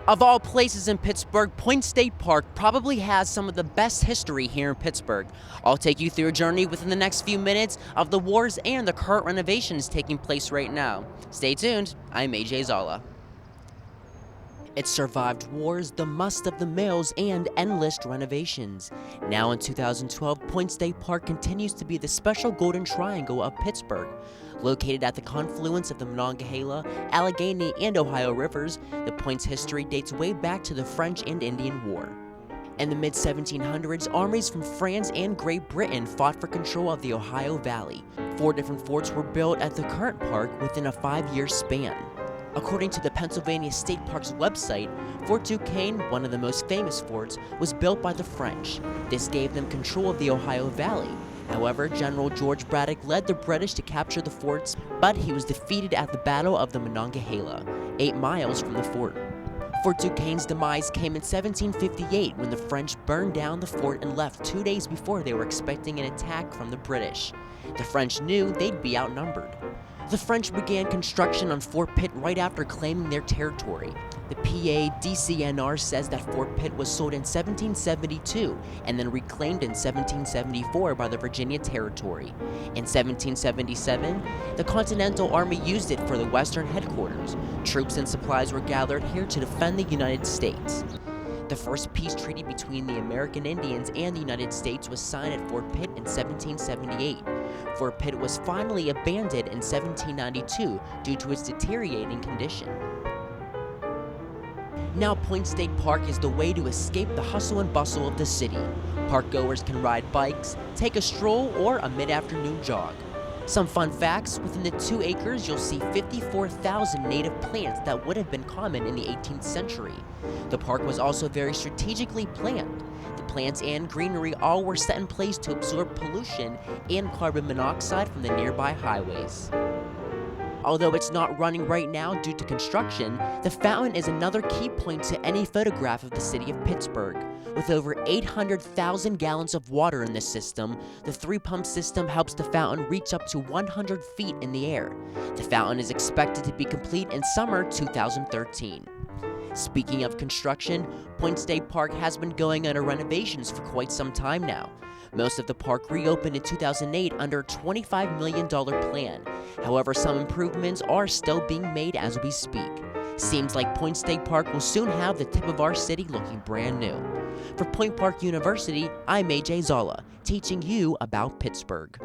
Of all places in Pittsburgh, Point State Park probably has some of the best history here in Pittsburgh. I'll take you through a journey within the next few minutes of the wars and the current renovations taking place right now. Stay tuned, I'm AJ Zala. It survived wars, the must of the males, and endless renovations. Now in 2012, Point State Park continues to be the special golden triangle of Pittsburgh. Located at the confluence of the Monongahela, Allegheny, and Ohio rivers, the Point's history dates way back to the French and Indian War. In the mid-1700s, armies from France and Great Britain fought for control of the Ohio Valley. 4 different forts were built at the current park within a 5-year span. According to the Pennsylvania State Park's website, Fort Duquesne, one of the most famous forts, was built by the French. This gave them control of the Ohio Valley. However, General George Braddock led the British to capture the forts, but he was defeated at the Battle of the Monongahela, 8 miles from the fort. Fort Duquesne's demise came in 1758 when the French burned down the fort and left 2 days before they were expecting an attack from the British. The French knew they'd be outnumbered. The French began construction on Fort Pitt right after claiming their territory. The PADCNR says that Fort Pitt was sold in 1772 and then reclaimed in 1774 by the Virginia Territory. In 1777, the Continental Army used it for the Western headquarters. Troops and supplies were gathered here to defend the United States. The first peace treaty between the American Indians and the United States was signed at Fort Pitt in 1778. Fort Pitt was finally abandoned in 1792 due to its deteriorating condition. Now Point State Park is the way to escape the hustle and bustle of the city. Park goers can ride bikes, take a stroll, or a mid-afternoon jog. Some fun facts: within the 2 acres you'll see 54,000 native plants that would have been common in the 18th century. The park was also very strategically planned. The plants and greenery all were set in place to absorb pollution and carbon monoxide from the nearby highways. Although it's not running right now due to construction, the fountain is another key point to any photograph of the city of Pittsburgh. With over 800,000 gallons of water in this system, the 3-pump system helps the fountain reach up to 100 feet in the air. The fountain is expected to be complete in summer 2013. Speaking of construction, Point State Park has been going under renovations for quite some time now. Most of the park reopened in 2008 under a $25 million plan. However, some improvements are still being made as we speak. Seems like Point State Park will soon have the tip of our city looking brand new. For Point Park University, I'm AJ Zala, teaching you about Pittsburgh.